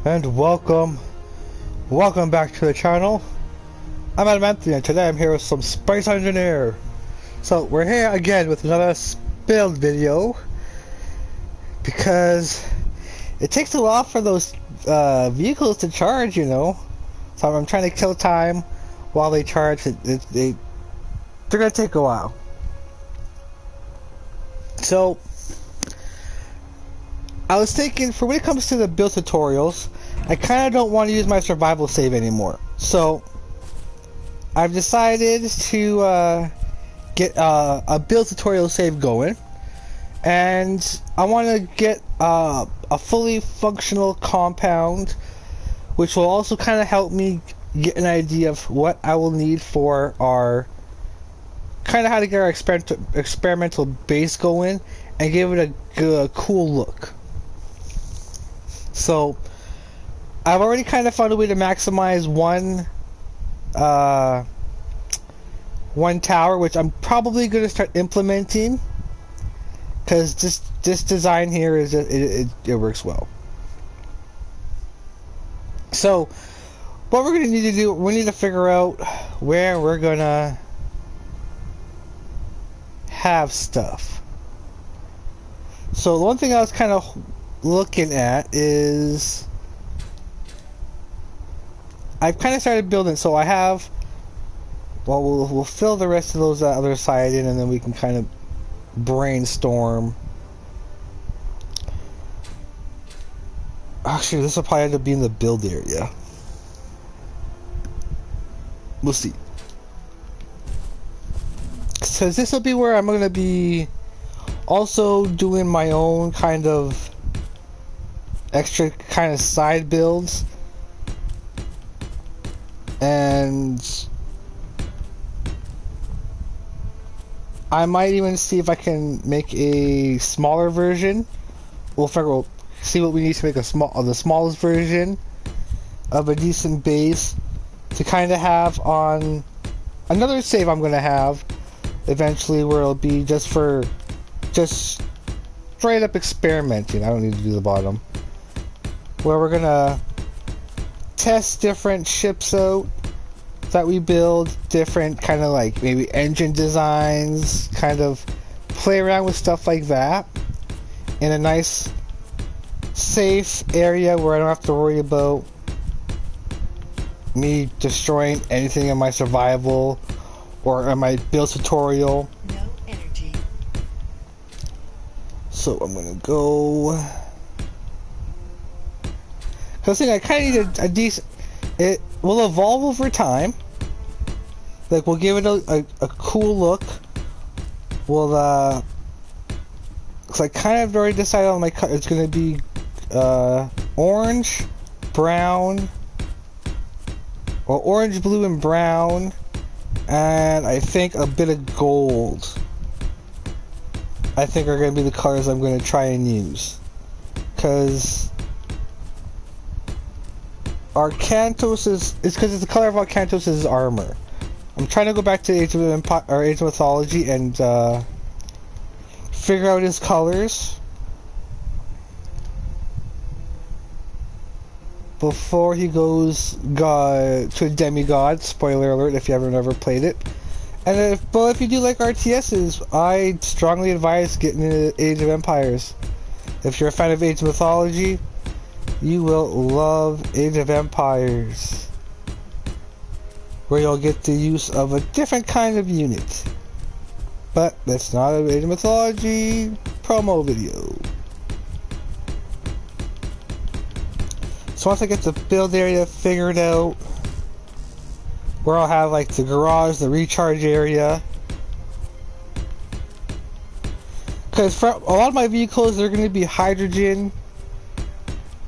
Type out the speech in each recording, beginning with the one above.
And welcome back to the channel. I'm AdamAnthony, and today I'm here with some Space Engineer. So we're here again with another build video because it takes a while for those vehicles to charge, you know. So I'm trying to kill time while they charge. They're gonna take a while. So I was thinking, for when it comes to the build tutorials, I kind of don't want to use my survival save anymore. So I've decided to get a build tutorial save going, and I want to get a fully functional compound, which will also kind of help me get an idea of what I will need for our kind of how to get our experimental base going and give it a cool look. So I've already kind of found a way to maximize one tower, which I'm probably going to start implementing, because this design here is it works well. So what we're going to need to do, we need to figure out where we're going to have stuff. So the one thing I was kind of looking at is I've kind of started building, so I have, well, we'll fill the rest of those other side in, and then we can kind of brainstorm. Actually, this will probably end up being the build area. We'll see. Because this will be where I'm going to be also doing my own kind of extra kind of side builds, and I might even see if I can make a smaller version. We'll see what we need to make the smallest version of a decent base to kind of have on another save I'm going to have eventually, where it'll be just straight up experimenting. I don't need to do the bottom, where we're gonna test different ships out that we build, different kind of like maybe engine designs, kind of play around with stuff like that in a nice safe area where I don't have to worry about me destroying anything in my survival or in my build tutorial. No energy. So I'm gonna go. Because I kind of need a decent. It will evolve over time. Like, we'll give it a cool look. We'll because I kind of already decided on my cut. It's gonna be orange, brown, or orange, blue, and brown, and I think a bit of gold. I think are gonna be the colors I'm gonna try and use, because Arcantos is because it's the color of Arcantos' armor. I'm trying to go back to Age of Empire or Age of Mythology and figure out his colors before he goes to a demigod. Spoiler alert if you haven't ever played it. And if you do like RTSs, I strongly advise getting into Age of Empires. If you're a fan of Age of Mythology, you will love Age of Empires, where you'll get the use of a different kind of unit. But that's not an Age of Mythology promo video. So once I get the build area figured out, where I'll have like the garage, the recharge area, because for a lot of my vehicles, they're going to be hydrogen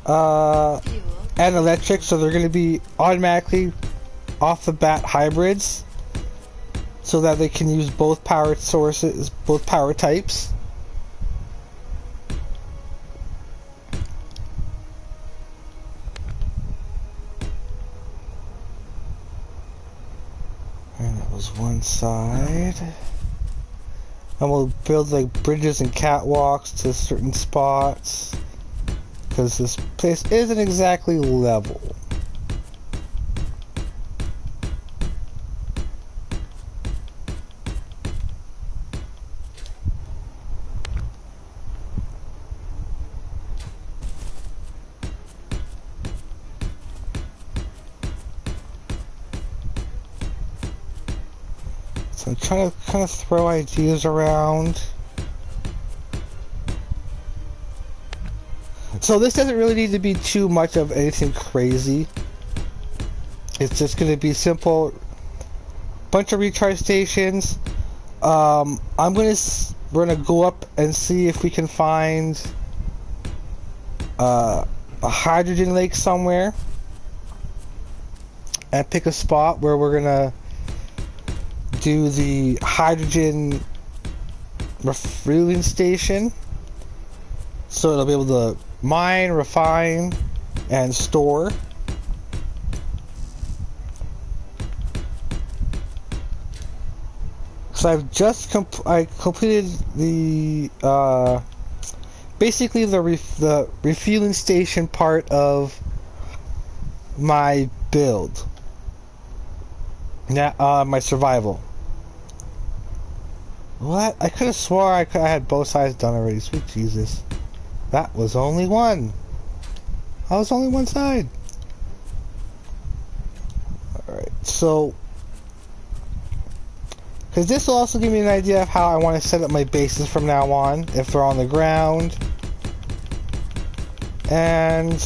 and electric, so they're going to be automatically off the bat hybrids, so that they can use both power sources, both power types. And that was one side. And we'll build like bridges and catwalks to certain spots. because this place isn't exactly level. So I'm trying to kind of throw ideas around. So this doesn't really need to be too much of anything crazy. It's just going to be simple. Bunch of recharge stations. We're gonna go up and see if we can find a hydrogen lake somewhere, and pick a spot where we're gonna do the hydrogen refueling station, so it'll be able to mine, refine, and store. So I've just completed the basically the refueling station part of my build. Now my survival. What? I could have swore I had both sides done already. Sweet Jesus. That was only one. I was only one side. Alright, so... because this will also give me an idea of how I want to set up my bases from now on, if they're on the ground. And...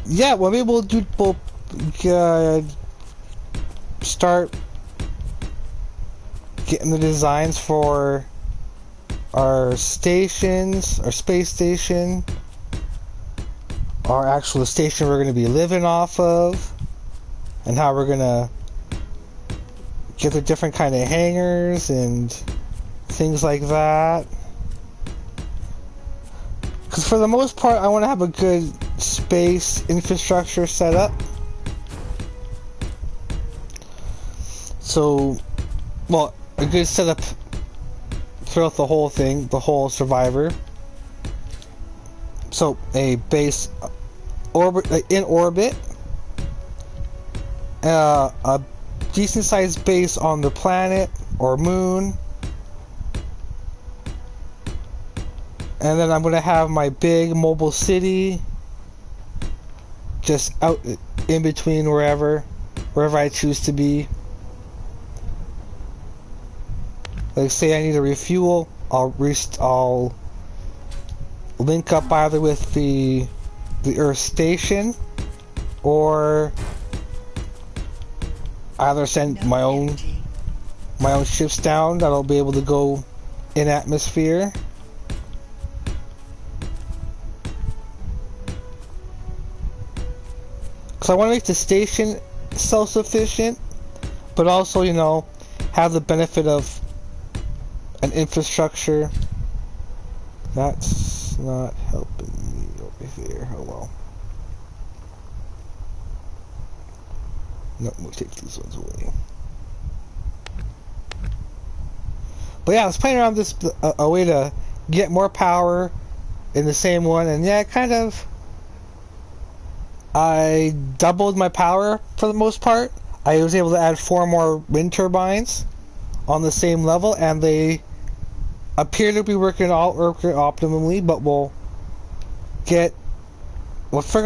yeah, we'll be able to start getting the designs for our stations, our space station, our actual station we're going to be living off of, and how we're going to get the different kind of hangars and things like that. Because for the most part, I want to have a good space infrastructure set up. So, well, a good setup throughout the whole thing, the whole Survivor. So, a base in orbit, a decent sized base on the planet or moon, and then I'm going to have my big mobile city just out in between wherever I choose to be. Like, say I need a refuel, I'll link up either with the Earth station, or either send my own ships down that'll be able to go in atmosphere. Because I want to make the station self-sufficient, but also, you know, have the benefit of an infrastructure. That's not helping me over here. Oh well. No, we'll take these ones away. But yeah, I was playing around this a way to get more power in the same one, and yeah, I doubled my power for the most part. I was able to add 4 more wind turbines on the same level, and they appear to be working optimally, but we'll figure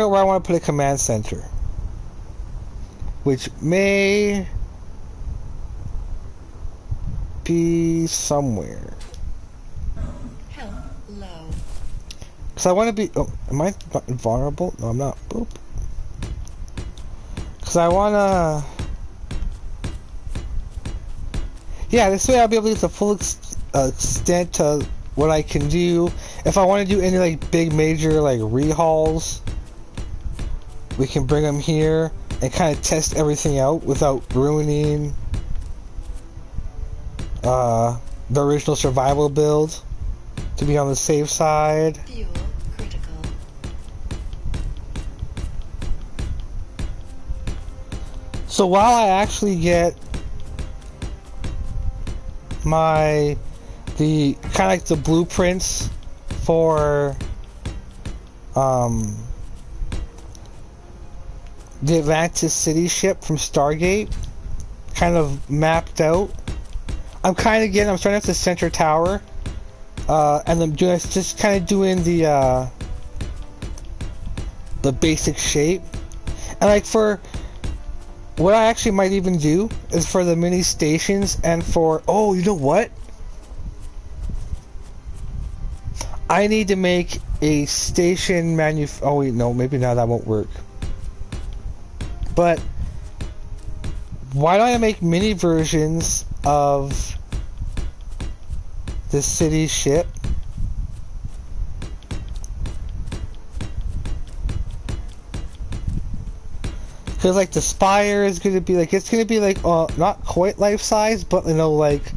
out where I want to put a command center, which may be somewhere. Hello. Because I want to be... oh, am I invulnerable? No, I'm not. Boop. Because I want to... yeah, this way I'll be able to get the full extent to what I can do. If I want to do any like big major like rehauls, we can bring them here and kind of test everything out without ruining the original survival build, to be on the safe side. Fuel critical. So while I actually get the kind of like the blueprints for the Atlantis City ship from Stargate, kind of mapped out. I'm starting at the center tower, and I'm just kind of doing the basic shape. And like for what I actually might even do is for the mini stations and for, oh, you know what? I need to make a station oh wait, no, maybe now that won't work. But why don't I make mini versions of the city ship? Because like the spire is going to be like, it's going to be like, not quite life size, but you know, like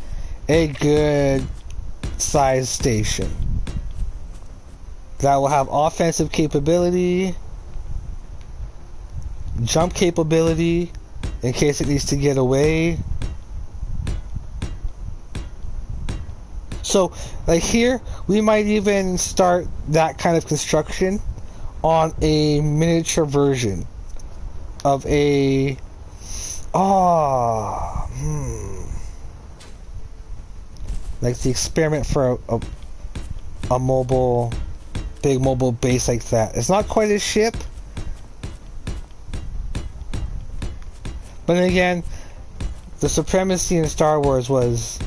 a good size station that will have offensive capability, jump capability in case it needs to get away. So like here we might even start that kind of construction on a miniature version of a like the experiment for a big mobile base like that. It's not quite a ship, but then again, the supremacy in Star Wars was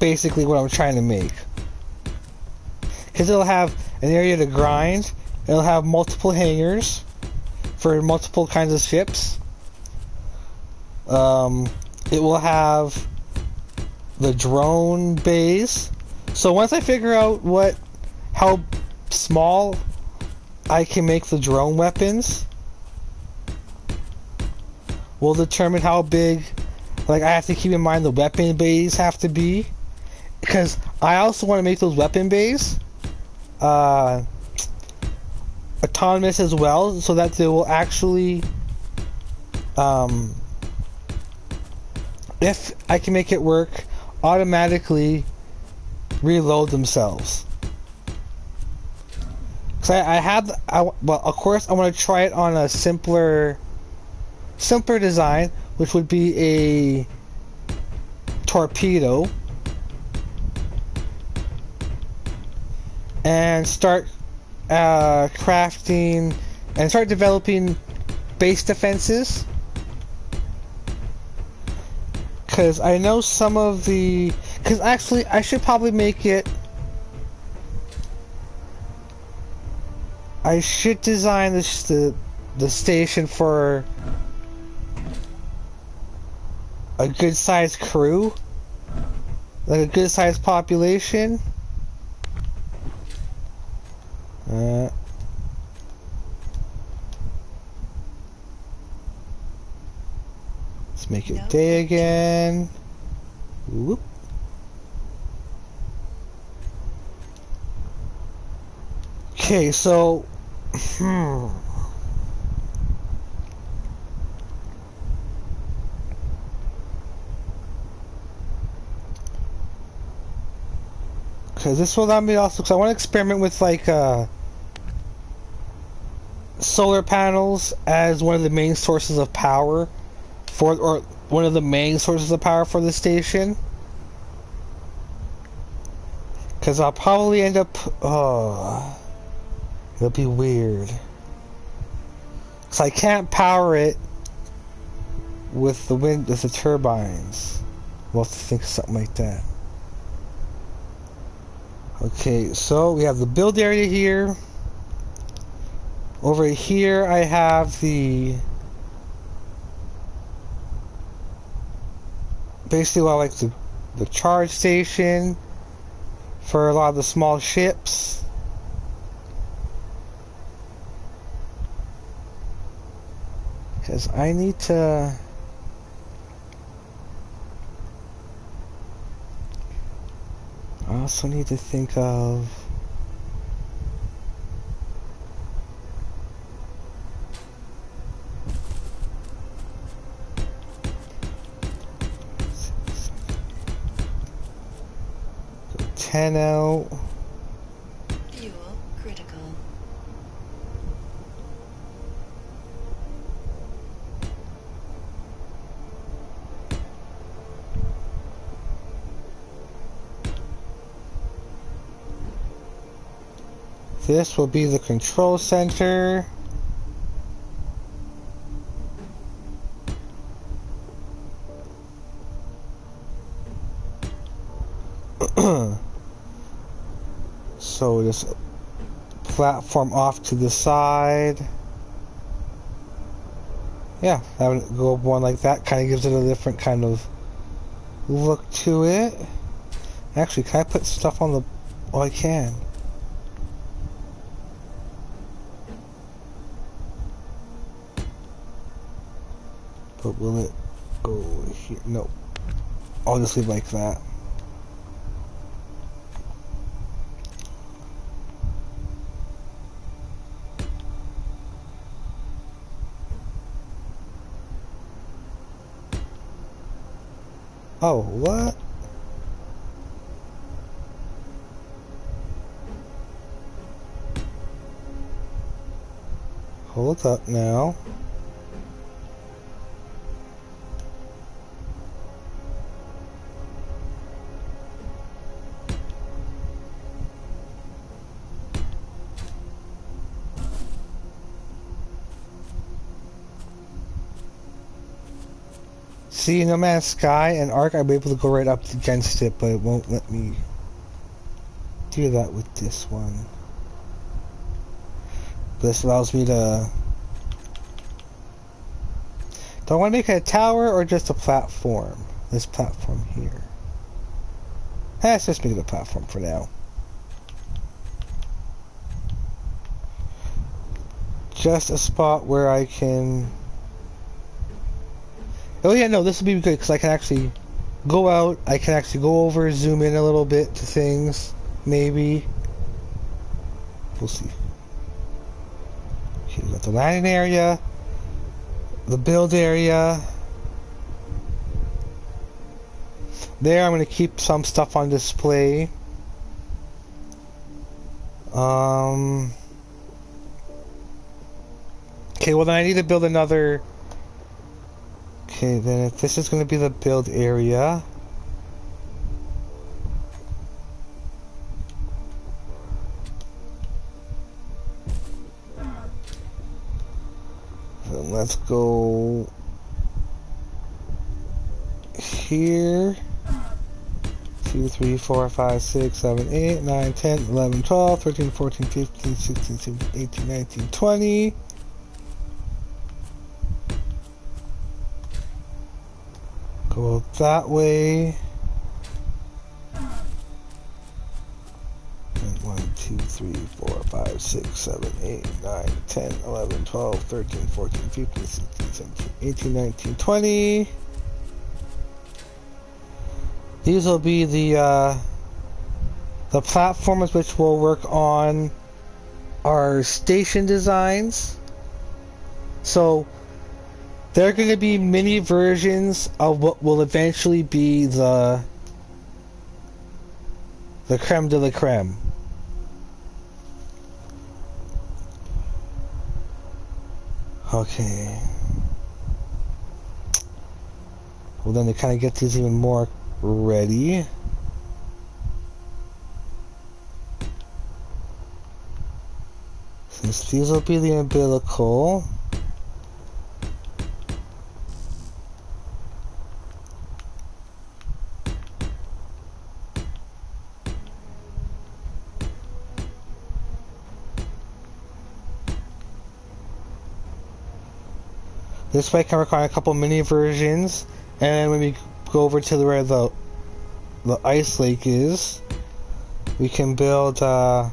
basically what I'm trying to make, because it'll have an area to grind, it'll have multiple hangars for multiple kinds of ships, it will have the drone bays. So once I figure out how small I can make the drone weapons, will determine how big, like I have to keep in mind the weapon bays have to be, because I also want to make those weapon bays autonomous as well, so that they will actually, if I can make it work, automatically reload themselves. Because well, of course I want to try it on a simpler design, which would be a torpedo, and start crafting and start developing base defenses. Because I know some of the... Because actually I should probably make it... I should design the station for a good sized crew, like a good sized population. Let's make it day again. Whoop. Okay, so because this will allow me also, because I want to experiment with like solar panels as one of the main sources of power or one of the main sources of power for the station. Because I'll probably end up, it'll be weird. Because I can't power it with with the turbines. We'll have to think of something like that. Okay, so we have the build area here. Over here I have basically like the charge station for a lot of the small ships. Because I need to... I also need to think of... So 10 out. Fuel critical. This will be the control center. So this platform off to the side. Yeah, having it go one like that kind of gives it a different kind of look to it. Actually, can I put stuff on the... Oh, I can. But will it go here? No. I'll just leave it like that. Oh, what? Hold up now. See, No Man's Sky and Ark, I'll be able to go right up against it, but it won't let me do that with this one. This allows me to... Do I want to make it a tower or just a platform? This platform here. Let's just make it a platform for now. Just a spot where I can... Oh yeah, no, this will be good because I can actually go out, I can actually go over, zoom in a little bit to things, maybe. We'll see. Okay, we got the landing area, the build area. There, I'm going to keep some stuff on display. Okay, well then I need to build another... Okay, then if this is going to be the build area. Then let's go here. 2, 3, 4, 5, 6, 7, 8, 9, 10, 11, 12, 13, 14, 15, 16, 17, 18, 19, 20. Go that way. 1, 2, 3, 4, 5, 6, 7, 8, 9, 10, 11, 12, 13, 14, 15, 16, 17, 18, 19, 20. These will be the platforms which will work on our station designs. So there are going to be mini versions of what will eventually be the creme de la creme. Okay. Well, then to kind of get these even more ready. Since these will be the umbilical. This way I can work on a couple mini versions, and when we go over to where the ice lake is, we can build kind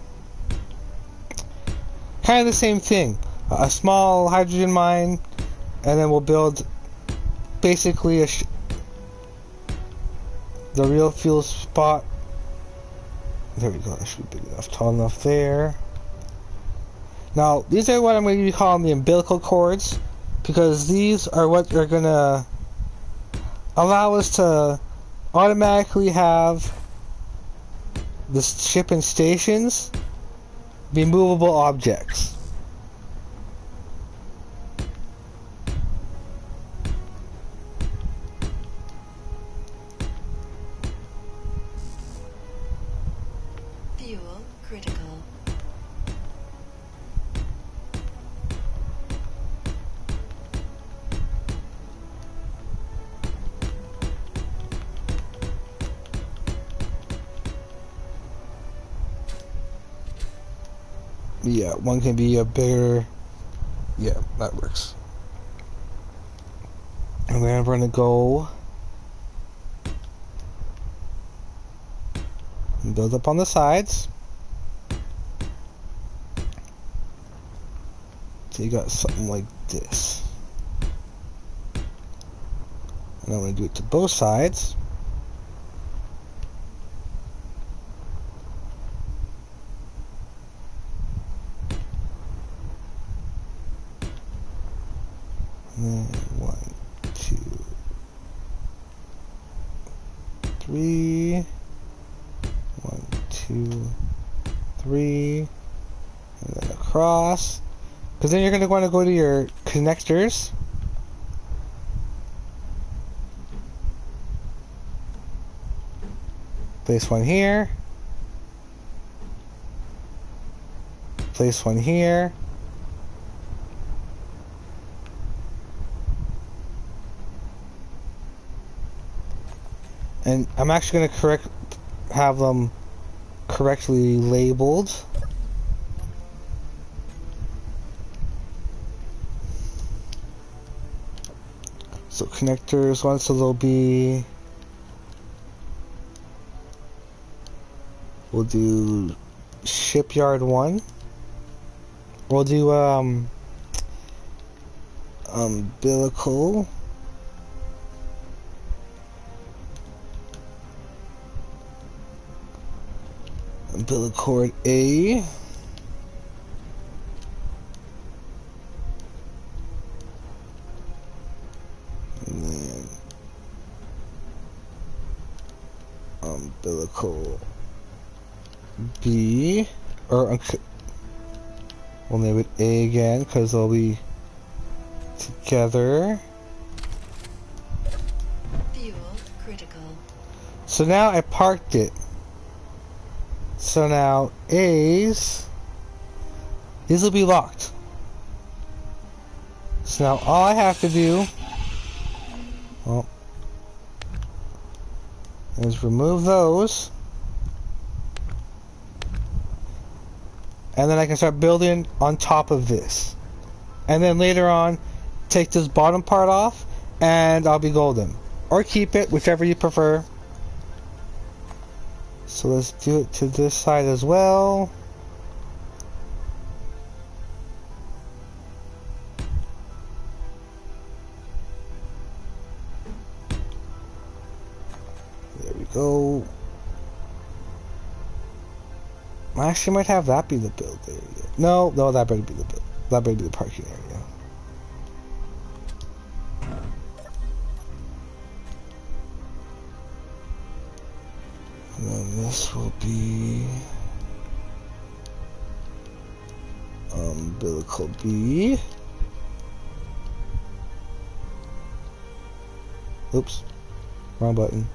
of the same thing. A small hydrogen mine, and then we'll build basically the real fuel spot. There we go, that should be big enough, tall enough there. Now, these are what I'm going to be calling the umbilical cords, because these are what are going to allow us to automatically have the ship and stations be movable objects. Fuel critical. Yeah, one can be a bigger. Yeah, that works. And then we're gonna go and build up on the sides. So you got something like this. And I'm gonna do it to both sides. And then 1, 2, 3. 1, 2, 3. And then across. Because then you're going to want to go to your connectors. Place one here. Place one here. And I'm actually going to have them correctly labeled. So connectors 1, so they'll be, we'll do shipyard 1. We'll do umbilical. Umbilical cord A. And then umbilical B, or we'll name it A again because they'll be together. Fuel critical. So now I parked it. So now A's, these will be locked. So now all I have to do, well, is remove those. And then I can start building on top of this. And then later on, take this bottom part off and I'll be golden. Or keep it, whichever you prefer. So let's do it to this side as well. There we go. I actually might have that be the build area. No, that better be the build. That better be the parking area. And then this will be umbilical B. Oops, wrong button.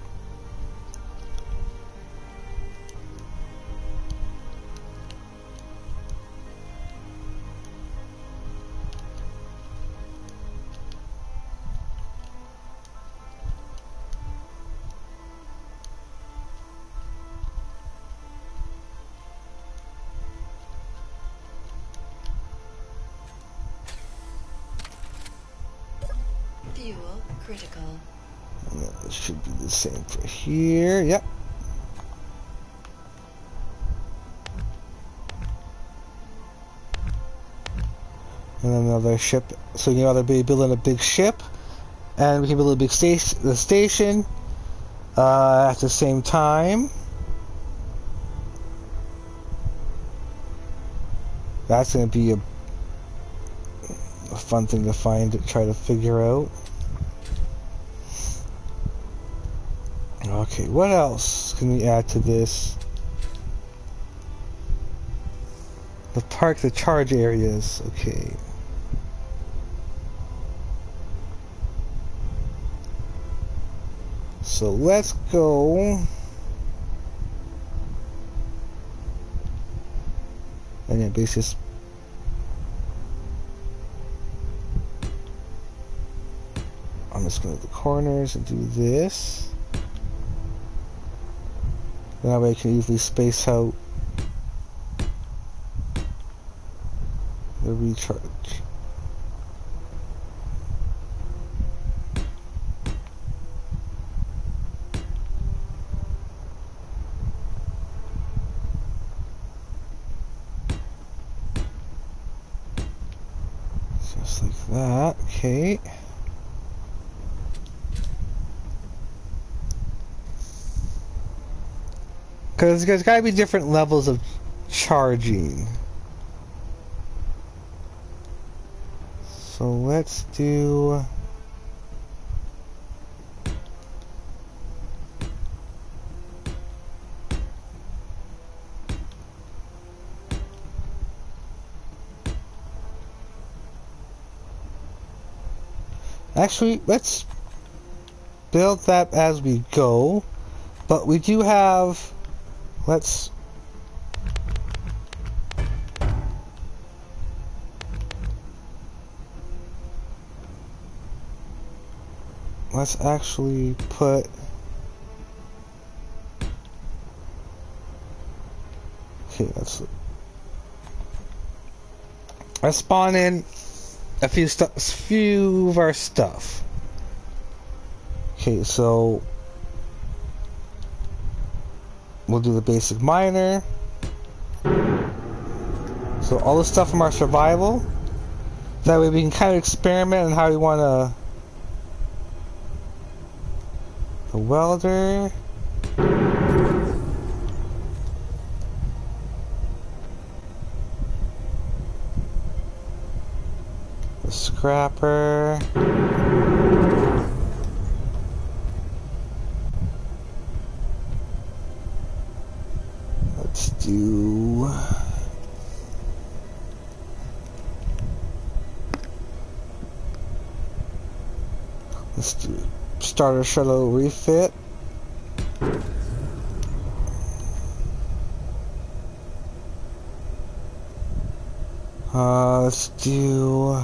Fuel critical. And that should be the same for here. Yep. And another ship. So you can either be building a big ship, and we can build a big station at the same time. That's going to be a fun thing to try to figure out. Okay, what else can we add to this? The charge areas. Okay. So let's go. And yeah, basis. I'm just going to the corners and do this. That way I can easily space out The recharge. Just like that, okay. Because there's gotta be different levels of charging. So let's do... Actually, let's build that as we go. But we do have... Let's actually put let's spawn in a few of our stuff. Okay, so we'll do the basic miner. So all the stuff from our survival. That way we can kind of experiment on how we want to. The welder. The scrapper. Let's do... Let's do starter shuttle refit. Let's do...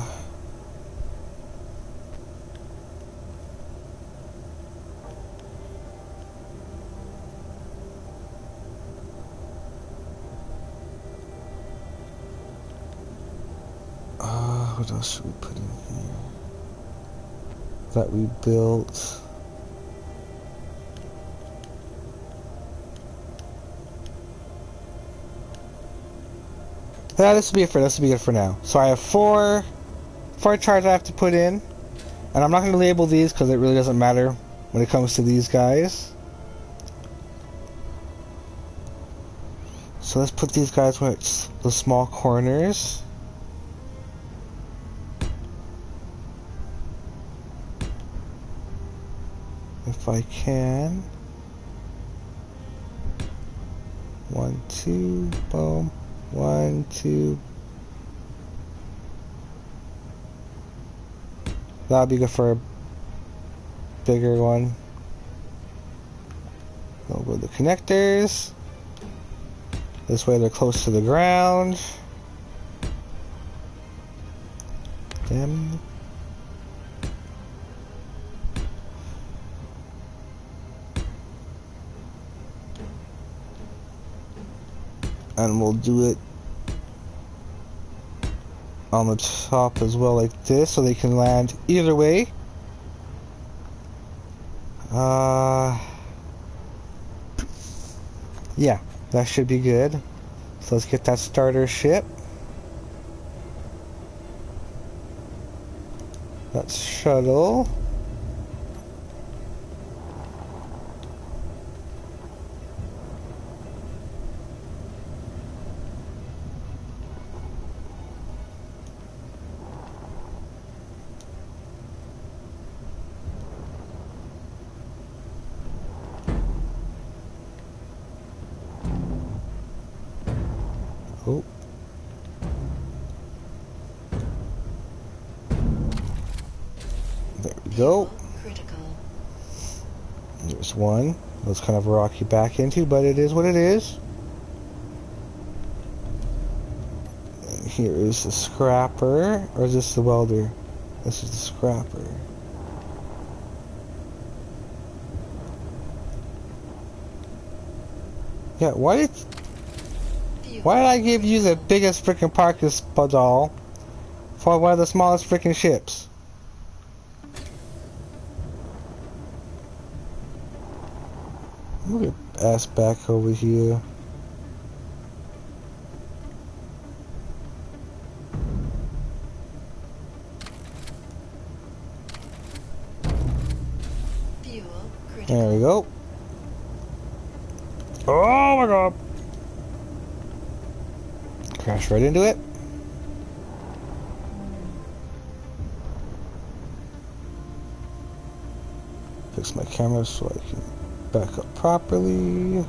what else should we put in here? That we built. Yeah, this will be it for now. So I have four charts I have to put in, and I'm not going to label these because it really doesn't matter when it comes to these guys. So let's put these guys where it's the small corners. If I can. 1, 2, boom. 1, 2. That'll be good for a bigger one. We'll go to the connectors. This way they're close to the ground. Them. And we'll do it on the top as well, like this, so they can land either way. Yeah, that should be good. So let's get that starter ship. That's shuttle. Oh. There we go. Critical. There's one. That's kind of a rocky back into, but it is what it is. And here is the scrapper. Or is this the welder? This is the scrapper. Yeah, why did I give you the biggest freaking parking spot doll For one of the smallest freaking ships. Move your ass back over here. Fuel critical. There we go. Oh my god. Crash right into it. Fix my camera so I can back up properly. You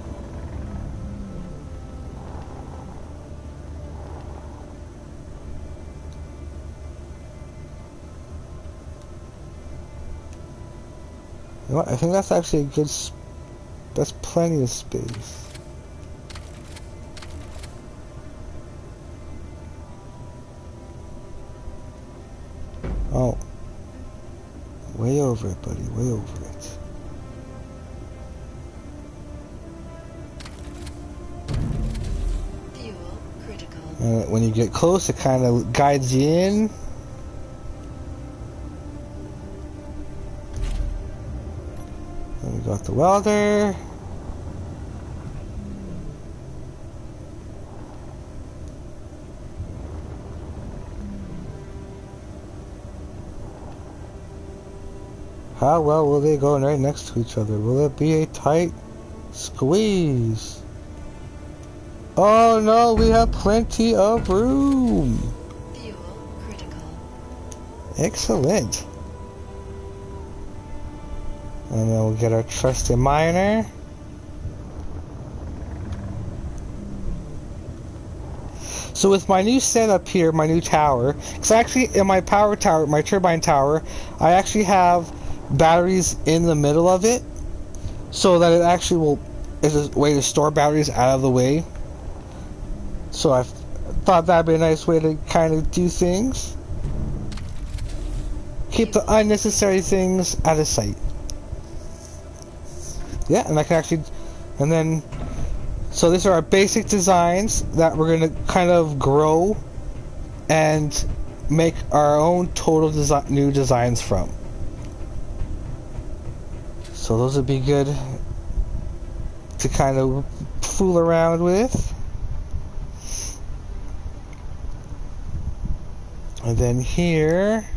know what? I think that's actually a good. That's plenty of space. Oh. Way over it, buddy. Way over it. Fuel critical. And when you get close, it kind of guides you in. And we got the welder. How well will they go right next to each other? Will it be a tight squeeze? Oh no, we have plenty of room. Fuel critical. Excellent. And then we'll get our trusted miner. So with my new setup here, my new tower, because actually in my power tower, my turbine tower, I actually have batteries in the middle of it, so that it actually will is a way to store batteries out of the way. So I thought that'd be a nice way to kind of do things. Keep the unnecessary things out of sight. Yeah, and I can actually, and then, so these are our basic designs that we're going to kind of grow and make our own total new designs from. So those would be good to kind of fool around with. And then here,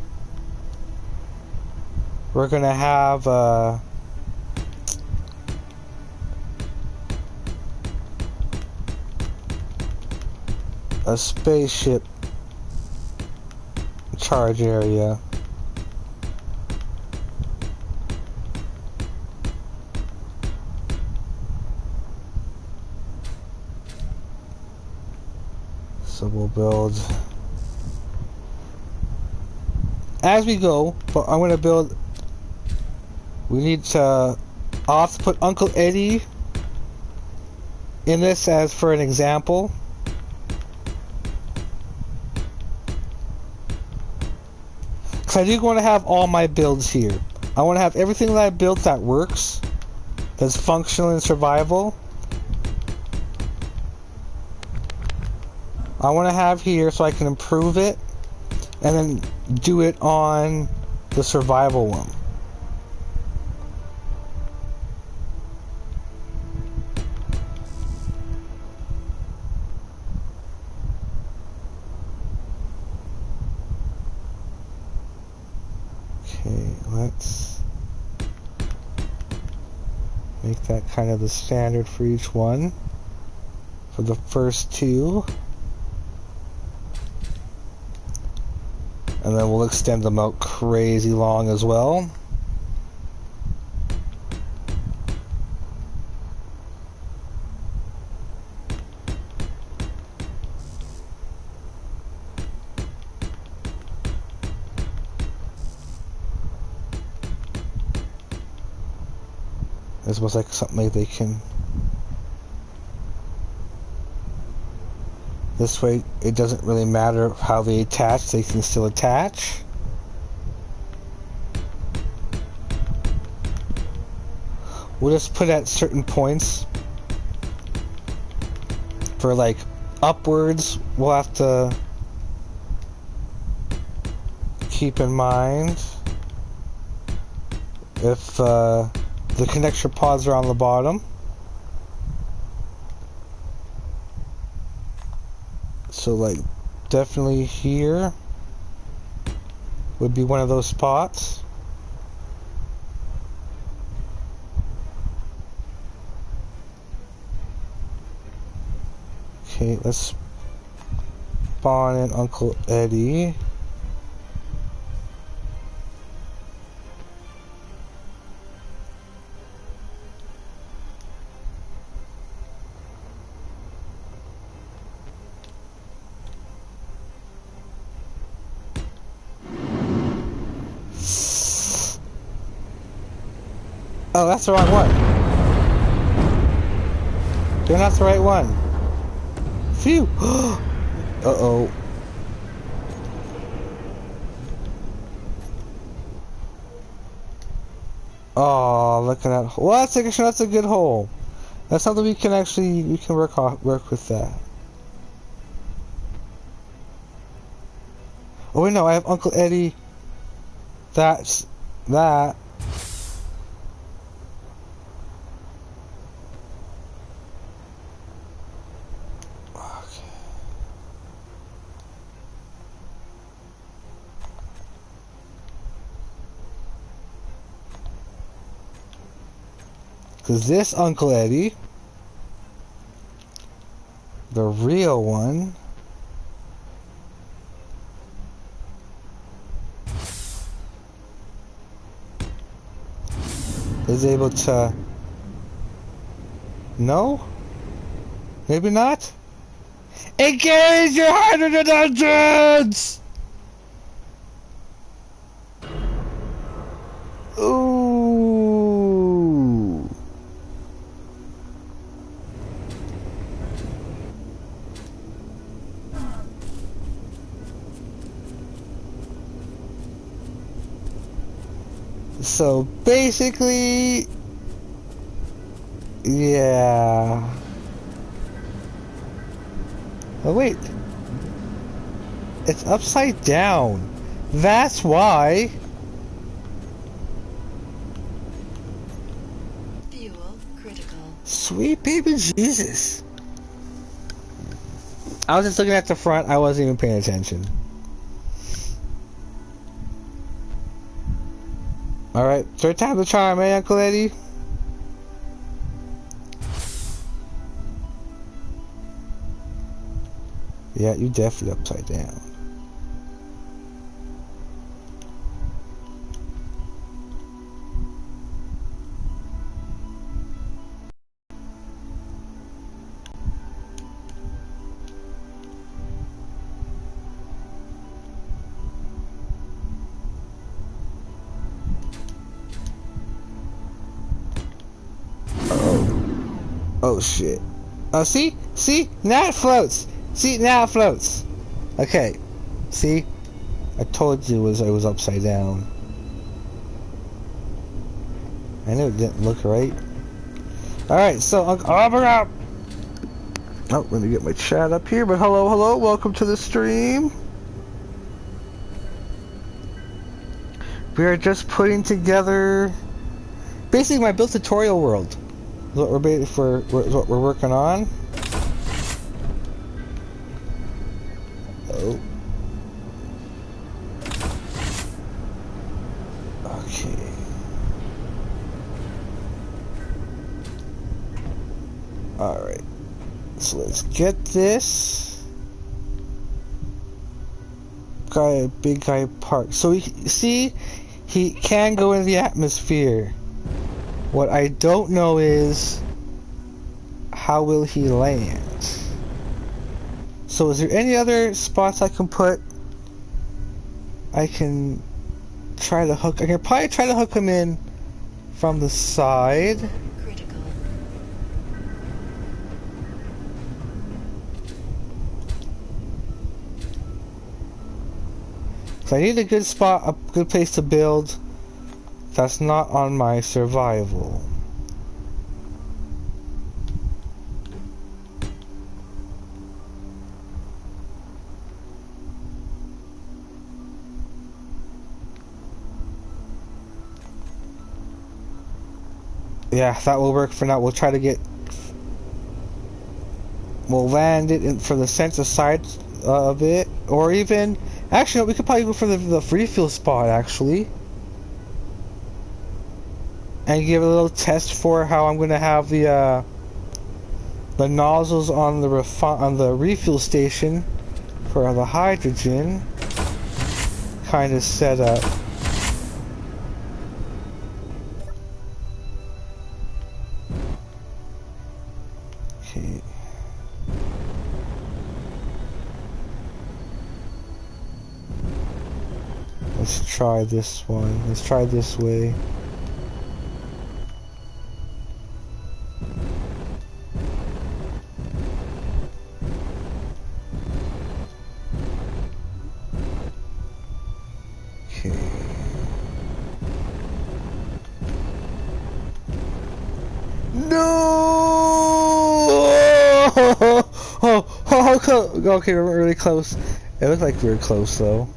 we're going to have a spaceship charge area. So we'll build as we go, but I'm going to build, we need to, I'll have to put Uncle Eddie in this as for an example. Because I do want to have all my builds here. I want to have everything that I built that works, that's functional in survival. I want to have here so I can improve it and then do it on the survival one. Okay, let's make that kind of the standard for each one for the first two. And then we'll extend them out crazy long as well. This was like something like they can. This way, it doesn't really matter how they attach, they can still attach. We'll just put at certain points. For like upwards, we'll have to keep in mind if the connection pods are on the bottom. So like definitely here would be one of those spots. Okay, let's spawn in Uncle Eddie. Oh, that's the wrong one. They're not the right one. Phew. Uh-oh. Oh, look at that. Well, that's a good hole. That's something we can work with that. Oh wait, no, I have Uncle Eddie. That's that. Because this Uncle Eddie, the real one, is able to... No? Maybe not? Engage your heart in the dungeons! Ooh. So basically, yeah. Oh wait, it's upside down. That's why. Fuel critical. Sweet baby Jesus. I was just looking at the front. I wasn't even paying attention. Alright, third time the charm, eh, Uncle Eddie? Yeah, you definitely upside down. Oh shit. Oh, see? See? Now it floats! See? Now it floats! Okay. See? I told you it was upside down. I knew it didn't look right. Alright, so, oh, let me get my chat up here, but hello, welcome to the stream. We are just putting together basically my build tutorial world. What we're working on. Oh. Okay. Alright. So let's get this. Big guy park. So we see he can go in the atmosphere. What I don't know is how will he land. So is there any other spots I can put? I can probably try to hook him in from the side. Critical. So I need a good spot, a good place to build that's not on my survival. Yeah, that will work for now. We'll try to get... We'll land it in for the center side of it. Or even... Actually, no, we could probably go for the refuel spot, actually. And give a little test for how I'm going to have the nozzles on the refuel station for the hydrogen kind of set up. Okay. Let's try this one. Let's try this way. Okay, we're really close. It looked like we were close, though.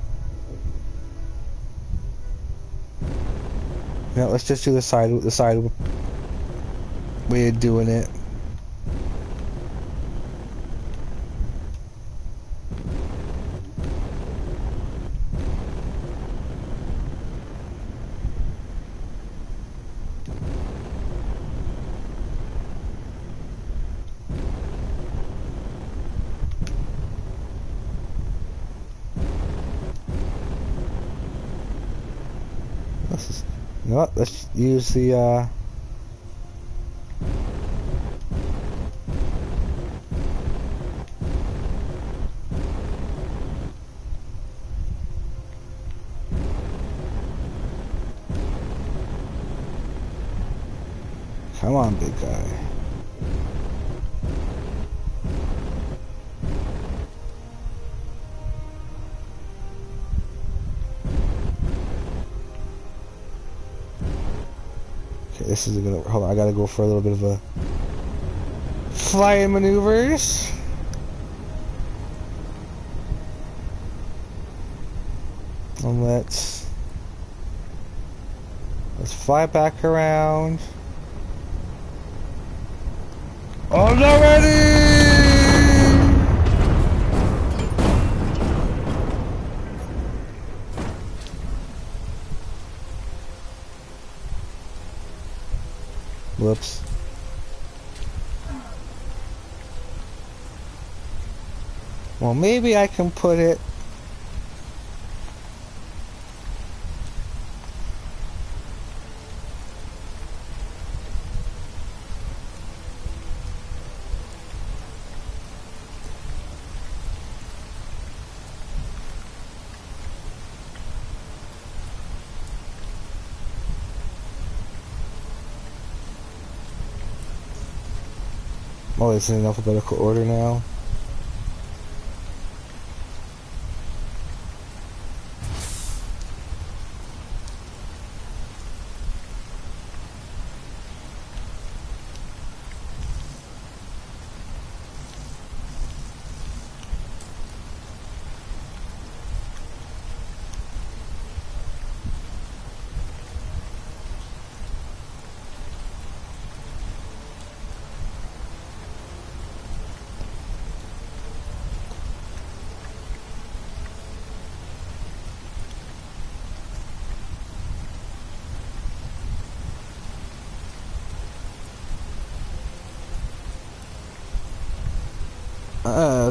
Yeah, let's just do the side way of doing it. You know what? Let's use the come on, big guy. This is gonna hold on. I gotta go for a little bit of a flying maneuvers. And let's fly back around. Oh, not ready! Whoops. Well, maybe I can put it... Oh, it's in alphabetical order now.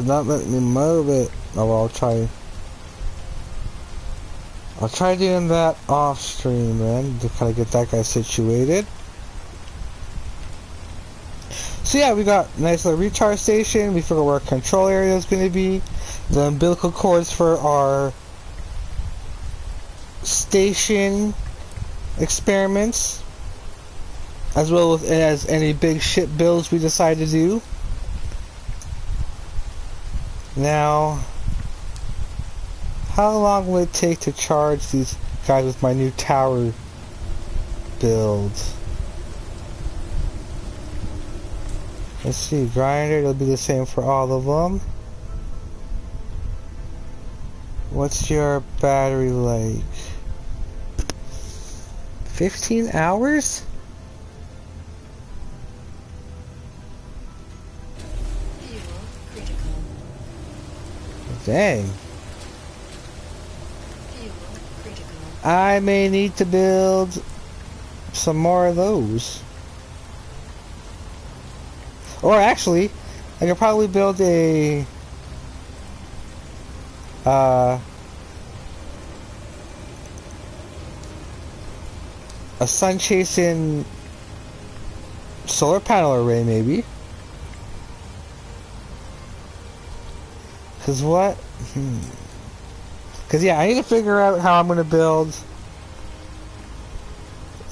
Not letting me move it. Oh, well, I'll try doing that off stream, man, to kind of get that guy situated. So yeah, we got a nice little recharge station. We figured where our control area is going to be. The umbilical cords for our station experiments, as well as any big ship builds we decide to do. Now, how long will it take to charge these guys with my new tower build? Let's see, grinder, it'll be the same for all of them. What's your battery like? 15 hours? Dang. Fuel critical. I may need to build some more of those. Or actually, I could probably build a sun chasing solar panel array, maybe. Cause what? Cause yeah, I need to figure out how I'm gonna build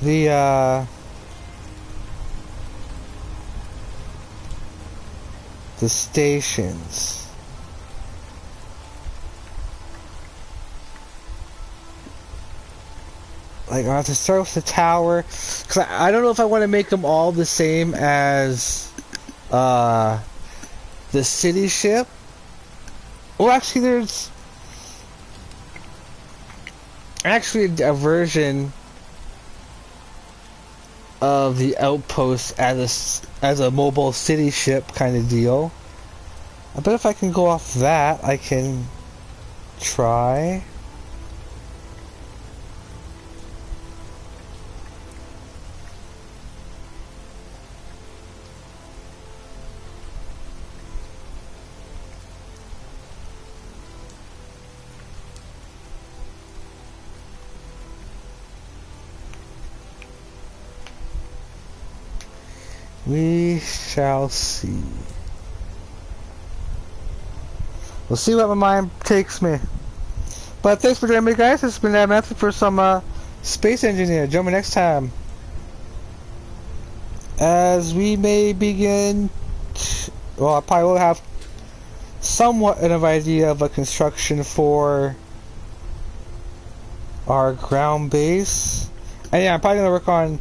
the stations. Like, I have to start with the tower, because I don't know if I want to make them all the same as the city ship. Well, actually, there's actually a version of the outpost as a mobile city ship kind of deal. I bet if I can go off that, I can try. We shall see. We'll see what my mind takes me. But thanks for joining me, guys. This has been AdamAnthony for some Space Engineer. Join me next time as we may begin. Well, I probably will have somewhat of an idea of a construction for our ground base. And yeah, I'm probably gonna work on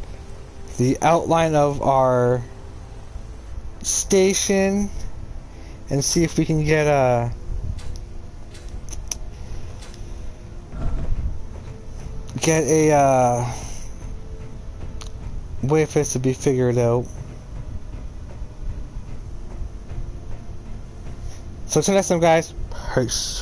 the outline of our station and see if we can get a way for this to be figured out. So till next time, guys. Peace.